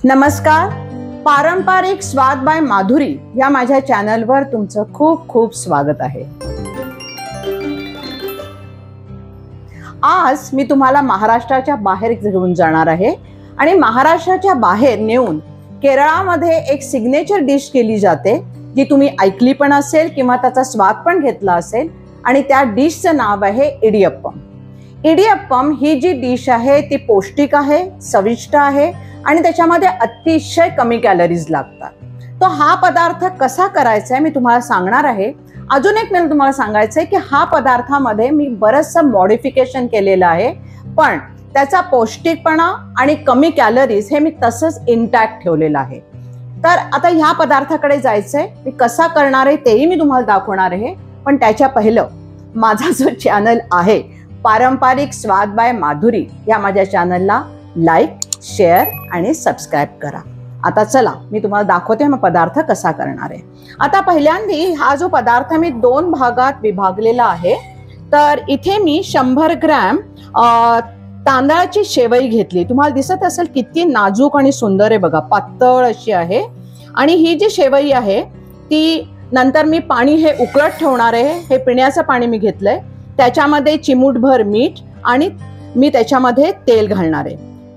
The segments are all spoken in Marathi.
नमस्कार. पारंपरिक स्वाद बाय माधुरी या माझ्या चॅनलवर तुमचं खूप खूप स्वागत आहे. आज मी तुम्हाला महाराष्ट्राच्या बाहेर घेऊन जाणार आहे आणि महाराष्ट्राच्या बाहेर नेऊन केरळामध्ये एक सिग्नेचर डिश केली जाते जी तुम्ही ऐकली पण असेल किंवा त्याचा स्वाद पण घेतला असेल आणि त्या डिशचं नाव आहे इडियप्पम. इडियप्पम ही जी डिश आहे ती पौष्टिक आहे, चविष्ट आहे आणि त्याच्यामध्ये अतिशय कमी कॅलरीज लागतात. तो हा पदार्थ कसा करायचा आहे मी तुम्हाला सांगणार आहे. अजून एक मला तुम्हाला सांगायचं आहे की हा पदार्थामध्ये मी बरंचसं मॉडिफिकेशन केलेलं आहे, पण त्याचा पौष्टिकपणा आणि कमी कॅलरीज हे मी तसंच इंटॅक्ट ठेवलेलं आहे. तर आता ह्या पदार्थाकडे जायचंय. मी कसा करणार आहे तेही मी तुम्हाला दाखवणार आहे, पण त्याच्या पहिलं माझा जो चॅनल आहे पारंपरिक स्वाद बाय माधुरी या माझ्या चॅनलला लाईक, शेअर आणि सबस्क्राईब करा. आता चला मी तुम्हाला दाखवते मग पदार्थ कसा करणार आहे. आता पहिल्यांदा हा जो पदार्थ मी 2 भागात विभागलेला आहे. तर इथे मी 100 ग्रॅम तांदळाची शेवई घेतली. तुम्हाला दिसत असेल किती नाजूक आणि सुंदर आहे बघा, पातळ अशी आहे. आणि ही जी शेवई आहे ती नंतर मी पाणी हे उकळत ठेवणार आहे. हे पिण्याचं पाणी मी घेतलंय. त्याच्यामध्ये चिमूटभर मीठ आणि मी त्याच्यामध्ये तेल घालणार आहे.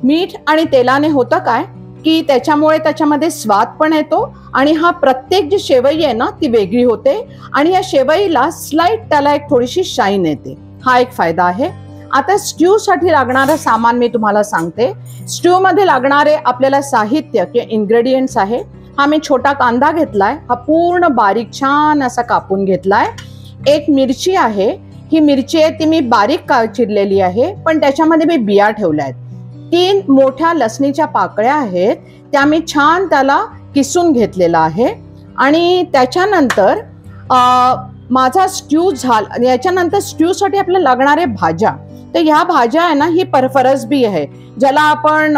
मीठ आणि तेलाने होतं काय की त्याच्यामध्ये स्वाद पण येतो आणि हा प्रत्येक जी शेवई आहे ना ती वेगळी होते आणि या शेवईला स्लाइट त्याला एक थोडीशी शाईन येते. हा एक फायदा आहे. आता स्ट्यू साठी लागणारं सामान मी तुम्हाला सांगते. स्ट्यू मध्ये लागणारे आपल्याला साहित्य किंवा इन्ग्रेडियंट्स आहे. हा मी छोटा कांदा घेतलाय. हा पूर्ण बारीक छान असा कापून घेतलाय. एक मिरची आहे. ही मिरची आहे ती मी बारीक चिरलेली आहे, पण त्याच्यामध्ये मी बिया ठेवल्या आहेत. 3 मोठ्या लसणीच्या पाकळ्या आहेत, त्या मी छान त्याला किसून घेतलेला आहे. आणि त्याच्यानंतर माझा स्ट्यू झाला. याच्यानंतर स्ट्यू साठी आपल्याला लागणारे भाज्या. तर ह्या भाज्या आहे ना ही फरसबी आहे, ज्याला आपण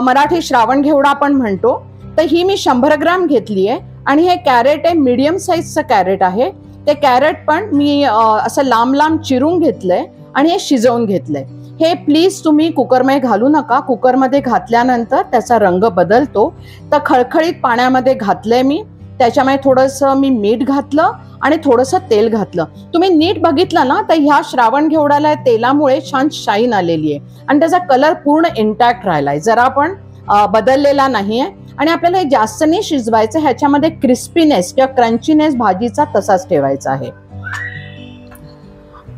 मराठी श्रावण घेवडा पण म्हणतो. तर ही मी 100 ग्रॅम घेतली आहे. आणि हे कॅरेट आहे, मीडियम साईजचं कॅरेट आहे. ते कॅरेट पण मी असं लांब लांब चिरून घेतलंय आणि हे शिजवून घेतलंय. हे प्लीज तुम्ही कुकरमध्ये घालू नका. कुकरमध्ये घातल्यानंतर त्याचा रंग बदलतो. तर खळखळीत पाण्यामध्ये घातलंय मी. त्याच्यामध्ये थोडंसं मी मीठ घातलं आणि थोडंसं तेल घातलं. तुम्ही नीट बघितलं ना तर ह्या श्रावण घेवड्याला तेलामुळे छान शाईन आलेली आहे आणि त्याचा कलर पूर्ण इंटॅक्ट राहिलाय, जरा पण बदललेला नाहीये. आणि आपल्याला हे जास्त नाही शिजवायचं. ह्याच्यामध्ये क्रिस्पीनेस किंवा क्रंचीनेस भाजीचा तसाच ठेवायचा आहे.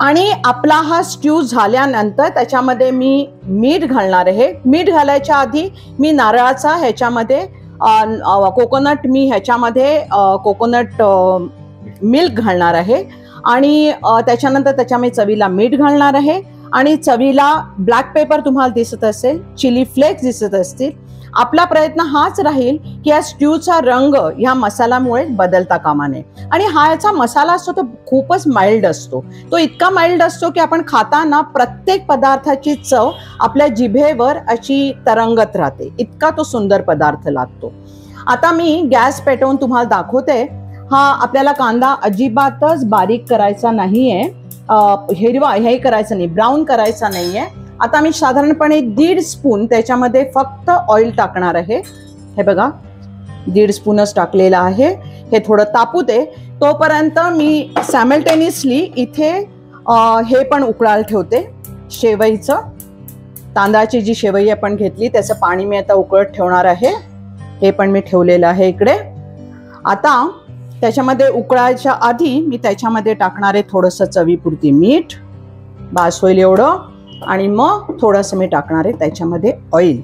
आणि आपला हा स्ट्यू झाल्यानंतर त्याच्यामध्ये मी मीठ घालणार आहे. मीठ घालायच्या आधी मी नारळाचा ह्याच्यामध्ये कोकोनट मिल्क घालणार आहे. आणि त्याच्यानंतर त्याच्यामध्ये चवीला मीठ घालणार आहे. आणि चवीला ब्लॅक पेपर तुम्हाला दिसत असेल, चिली फ्लेक्स दिसत असतील. आपला प्रयत्न हाच राहील की या स्ट्यूचा रंग ह्या मसाल्यामुळे बदलता कामा नये. आणि हा याचा मसाला असतो तो खूपच माइल्ड असतो. तो इतका माइल्ड असतो की आपण खाताना प्रत्येक पदार्थाची चव आपल्या जिभेवर अशी तरंगत राहते. इतका तो सुंदर पदार्थ लागतो. आता मी गॅस पेटवून तुम्हाला दाखवते. हा आपल्याला कांदा अजिबातच बारीक करायचा नाहीये, हिरवा हे करायचं नाही, ब्राऊन करायचा नाहीये. आता मी साधारणपणे 1.5 स्पून त्याच्यामध्ये फक्त ऑइल टाकणार आहे. हे बघा 1.5 स्पूनच टाकलेला आहे. हे थोडं तापू दे. तोपर्यंत मी सायमल्टेनियसली इथे हे पण उकळायला ठेवते. शेवईचं, तांदळाची जी शेवई आपण घेतली त्याचं पाणी मी आता उकळत ठेवणार आहे. हे पण मी ठेवलेलं आहे इकडे. आता त्याच्यामध्ये उकळायच्या आधी मी त्याच्यामध्ये टाकणार आहे थोडंसं चवीपुरती मीठ, बास होईल एवढं. आणि मग थोडंसं मी टाकणार आहे त्याच्यामध्ये ऑइल.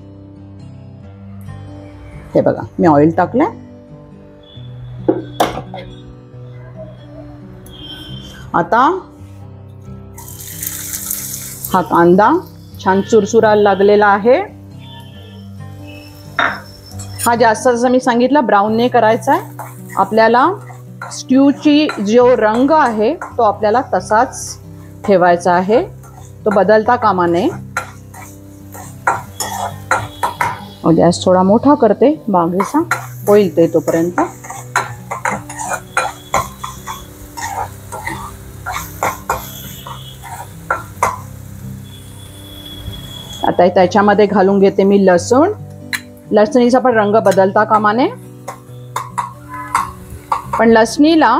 हे बघा मी ऑइल टाकलंय. आता हा कांदा छान चुरचुरायला लागलेला आहे. हा जास्त जसं मी सांगितलं ब्राऊन नाही करायचा आहे. आपल्याला स्ट्यूची जो रंग आहे तो आपल्याला तसाच ठेवायचा आहे, तो बदलता कामा नये. गॅस थोडा मोठा करते, मागेचा होईल ते तोपर्यंत. आता त्याच्यामध्ये घालून घेते मी लसूण. लसणीचा पण रंग बदलता कामा नये, पण लसणीला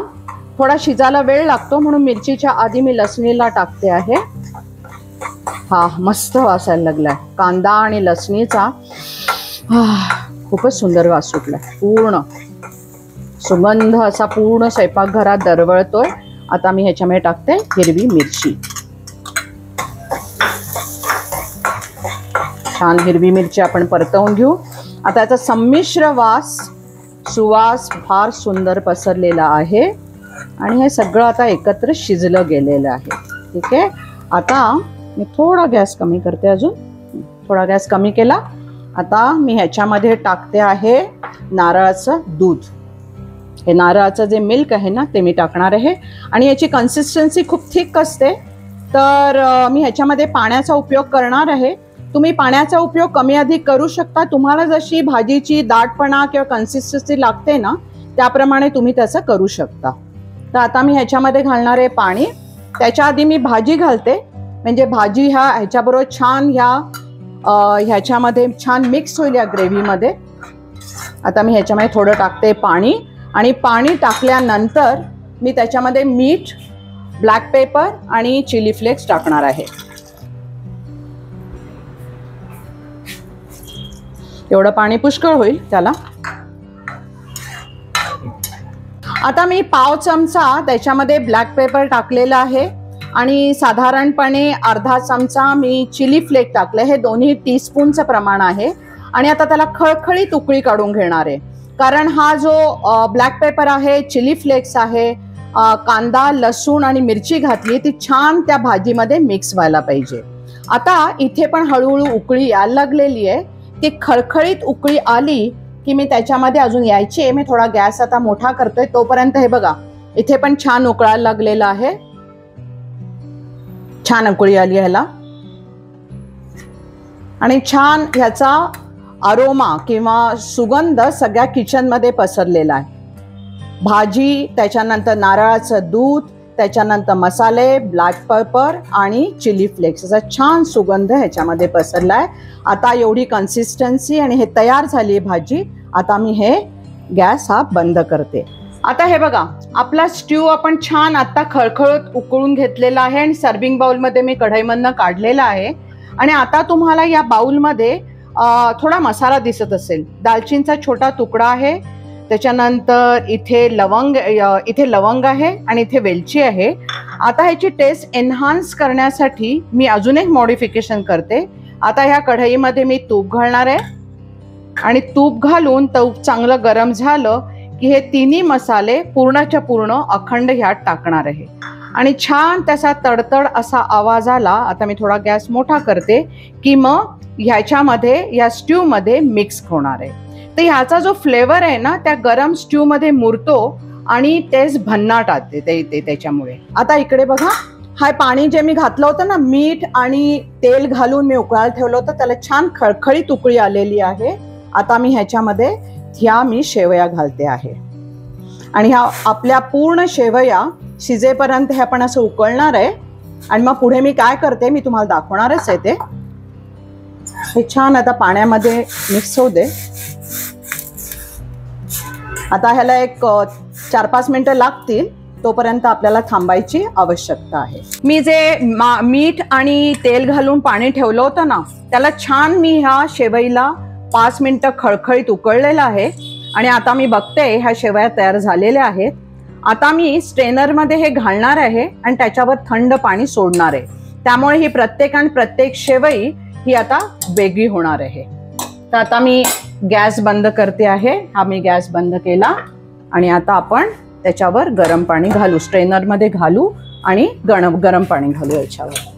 थोडा शिजायला वेळ लागतो म्हणून मिरचीच्या आधी मी लसणीला टाकते आहे. हा मस्त वास यायला लागलाय कांदा आणि लसणीचा. खूपच सुंदर वास सुटलाय, पूर्ण सुगंध असा पूर्ण स्वयंपाकघरात दरवळतोय. आता मी ह्याच्यामध्ये टाकते हिरवी मिरची. छान हिरवी मिरची आपण परतवून घेऊ. आता याचा संमिश्र वास सुवास फार सुंदर पसरलेला आहे आणि हे सगळं आता एकत्र शिजलं गेलेलं आहे. ठीक आहे, आता मी थोडा गॅस कमी करते, अजून थोडा गॅस कमी केला. आता मी ह्याच्यामध्ये टाकते आहे नारळाचं दूध. हे नारळाचं जे मिल्क आहे ना ते मी टाकणार आहे आणि याची कन्सिस्टन्सी खूप थिक असते, तर मी ह्याच्यामध्ये पाण्याचा उपयोग करणार आहे. तुम्ही पाण्याचा उपयोग कमी अधिक करू शकता, तुम्हाला जशी भाजीची दाटपणा किंवा कन्सिस्टन्सी लागते ना त्याप्रमाणे तुम्ही त्याचं करू शकता. तर आता मी ह्याच्यामध्ये घालणार आहे पाणी. त्याच्या आधी मी भाजी घालते, म्हणजे भाजी ह्याच्याबरोबर छान ह्याच्यामध्ये छान मिक्स होईल या ग्रेव्हीमध्ये. आता मी ह्याच्यामध्ये थोडं टाकते पाणी आणि पाणी टाकल्यानंतर मी त्याच्यामध्ये मीठ, ब्लॅक पेपर आणि चिली फ्लेक्स टाकणार आहे. एवढं पाणी पुष्कळ होईल त्याला. आता मी पाव चमचा त्याच्यामध्ये ब्लॅक पेपर टाकलेला आहे आणि साधारणपणे अर्धा चमचा मी चिली फ्लेक टाकले. हे दोन्ही टीस्पूनचं प्रमाण आहे आणि आता त्याला खळखळीत उकळी काढून घेणार आहे, कारण हा जो ब्लॅक पेपर आहे, चिली फ्लेक्स आहे, कांदा, लसूण आणि मिरची घातली ती छान त्या भाजीमध्ये मिक्स व्हायला पाहिजे. आता इथे पण हळूहळू उकळी यायला लागलेली आहे. ती खळखळीत उकळी आली की मी त्याच्यामध्ये अजून यायची आहे. मी थोडा गॅस आता मोठा करतोय तोपर्यंत. हे बघा इथे पण छान उकळायला लागलेला आहे, छान उकळी आली ह्याला आणि छान ह्याचा अरोमा किंवा सुगंध सगळ्या किचनमध्ये पसरलेला आहे. भाजी, त्याच्यानंतर नारळाचं दूध, त्याच्यानंतर मसाले, ब्लॅक पेपर आणि चिली फ्लेक्स असा छान सुगंध ह्याच्यामध्ये पसरला आहे. आता एवढी कन्सिस्टन्सी आणि हे तयार झाली भाजी. आता मी हे गॅस बंद करते. आता हे बघा आपला स्ट्यू आपण छान आता खळखळत उकळून घेतलेला आहे आणि सर्विंग बाउलमध्ये मी कढईमधनं काढलेला आहे. आणि आता तुम्हाला या बाउलमध्ये थोडा मसाला दिसत असेल. दालचिनीचा छोटा तुकडा आहे, त्याच्यानंतर इथे लवंग आहे आणि इथे वेलची आहे. आता ह्याची टेस्ट एन्हान्स करण्यासाठी मी अजून एक मॉडिफिकेशन करते. आता ह्या कढईमध्ये मी तूप घालणार आहे आणि तूप घालून तूप चांगलं गरम झालं की हे तिन्ही मसाले पूर्णच्या पूर्ण अखंड ह्यात टाकणार आहे आणि छान त्याचा तडतड असा आवाज आला. आता मी थोडा गॅस मोठा करते की मग ह्याच्यामध्ये या स्ट्यूमध्ये मिक्स होणार आहे. तर ह्याचा जो फ्लेवर आहे ना त्या गरम स्ट्यूमध्ये मुरतो आणि टेस्ट भन्नाट येते त्याच्यामुळे. आता इकडे बघा हा पाणी जे मी घातलं होतं ना, मीठ आणि तेल घालून मी उकळायला ठेवलं होतं, त्याला छान खळखळीत उकळी आलेली आहे. आता मी ह्याच्यामध्ये मी शेवया घालते आहे आणि ह्या आपल्या पूर्ण शेवया शिजेपर्यंत हे आपण असं उकळणार आहे. आणि मग पुढे मी काय करते मी तुम्हाला दाखवणारच आहे. ते हे छान आता पाण्यामध्ये मिक्स होऊ दे. आता ह्याला एक 4-5 मिनिटं लागतील, तोपर्यंत आपल्याला थांबायची आवश्यकता आहे. मी जे मीठ आणि तेल घालून पाणी ठेवलं होतं ना त्याला छान मी ह्या शेवईला 5 मिनिटं खळखळीत उकळलेलं आहे आणि आता मी बघते ह्या शेवया तयार झालेल्या आहेत. आता मी स्ट्रेनरमध्ये हे घालणार आहे आणि त्याच्यावर थंड पाणी सोडणार आहे. त्यामुळे ही प्रत्येक शेवई ही आता वेगळी होणार आहे. तर आता मी गॅस बंद करते आहे. मी गॅस बंद केला आणि आता आपण त्याच्यावर गरम पाणी घालू, स्ट्रेनरमध्ये घालू आणि गरम पाणी घालू याच्यावर.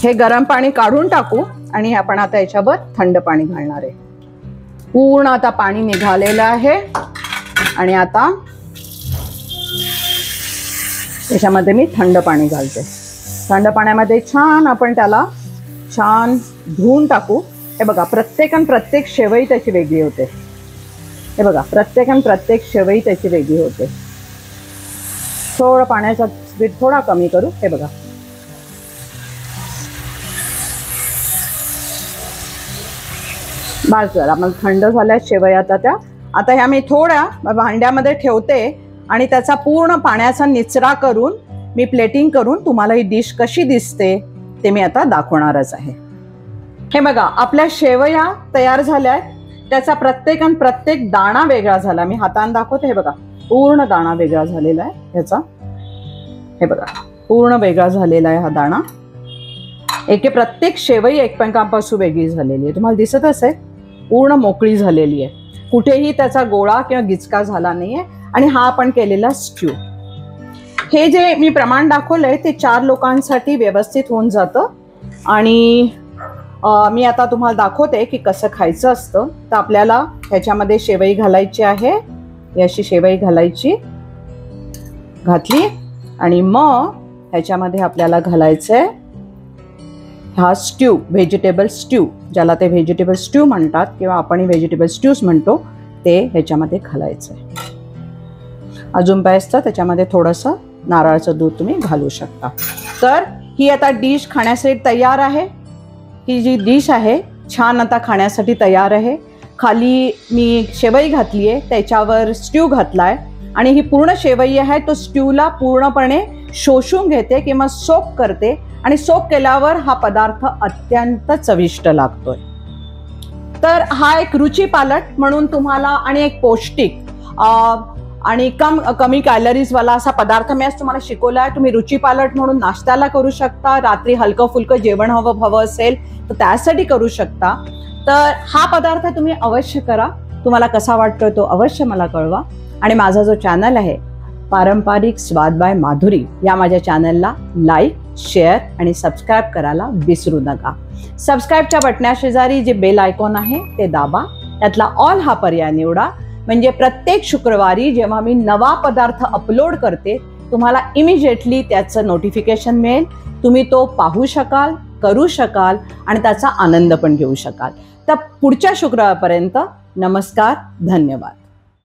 हे गरम पाणी काढून टाकू आणि आपण आता याच्यावर थंड पाणी घालणार आहे. पूर्ण आता पाणी निघालेलं आहे आणि आता त्याच्यामध्ये मी थंड पाणी घालते. थंड पाण्यामध्ये छान आपण त्याला छान धुवून टाकू. हे बघा प्रत्येक शेवई त्याची वेगळी होते. हे बघा प्रत्येक शेवई त्याची वेगळी होते. थोडं पाण्याचा स्पीड थोडा कमी करू. हे बघा बस जरा मग थंड झाल्या शेवया आता ह्या मी थोड्या भांड्यामध्ये ठेवते आणि त्याचा पूर्ण पाण्याचा निचरा करून मी प्लेटिंग करून तुम्हाला ही डिश कशी दिसते ते मी आता दाखवणारच आहे. हे बघा आपल्या शेवया तयार झाल्या आहेत. त्याचा प्रत्येक दाणा वेगळा झाला. मी हाताने दाखवते. हे बघा पूर्ण दाणा वेगळा झालेला आहे ह्याचा. हे बघा पूर्ण वेगळा झालेला आहे हा दाणा. प्रत्येक शेवई एकमेकांपासून वेगळी झालेली आहे. तुम्हाला दिसत असेल पूर्ण मोकळी झालेली आहे. कुठेही त्याचा गोळा किंवा गिचका झाला नाहीये. आणि हा आपण केलेला स्ट्यू, हे जे मी प्रमाण दाखवलंय ते 4 लोकांसाठी व्यवस्थित होऊन जातं. आणि मी आता तुम्हाला दाखवते की कसं खायचं असतं. तर आपल्याला ह्याच्यामध्ये शेवई घालायची आहे. अशी शेवई घालायची, घातली आणि मग ह्याच्यामध्ये आपल्याला घालायचंय हा स्ट्यू, व्हेजिटेबल स्ट्यू, ज्याला ते व्हेजिटेबल स्ट्यू म्हणतात किंवा आपण व्हेजिटेबल स्ट्यूज म्हणतो, ते ह्याच्यामध्ये घालायचंय. अजून पाहिजे तर त्याच्यामध्ये थोडंसं नारळाचं दूध तुम्ही घालू शकता. तर ही आता डिश खाण्यासाठी तयार आहे. ही जी डिश आहे छान आता खाण्यासाठी तयार आहे. खाली मी शेवई घातली आहे, त्याच्यावर स्ट्यू घातलाय आणि ही पूर्ण शेवई आहे तो स्ट्यूला पूर्णपणे शोषून घेते किंवा सोक करते आणि सोक केल्यावर हा पदार्थ अत्यंत चविष्ट लागतोय. तर हा एक रुचीपालट म्हणून तुम्हाला आणि एक पौष्टिक आणि कमी कॅलरीज वाला असा पदार्थ मी आज तुम्हाला शिकवला आहे. तुम्ही रुचीपालट म्हणून नाश्त्याला करू शकता. रात्री हलकं फुलकं जेवण हवं असेल तर त्यासाठी करू शकता. तर हा पदार्थ तुम्ही अवश्य करा. तुम्हाला कसा वाटतोय तो अवश्य मला कळवा. आणि माझा जो चॅनल आहे पारंपरिक स्वाद बाय माधुरी, या माझ्या चॅनलला लाईक, शेअर आणि सबस्क्राईब करायला विसरू नका. सबस्क्राईबच्या बटणाशेजारी जे बेल आयकॉन आहे ते दाबा. त्यातला ऑल हा पर्याय निवडा. म्हणजे प्रत्येक शुक्रवारी जेव्हा मी नवा पदार्थ अपलोड करते तुम्हाला इमिजिएटली त्याचं नोटिफिकेशन मिळेल. तुम्ही तो पाहू शकाल, करू शकाल आणि त्याचा आनंद पण घेऊ शकाल. तर पुढच्या शुक्रवारपर्यंत नमस्कार, धन्यवाद.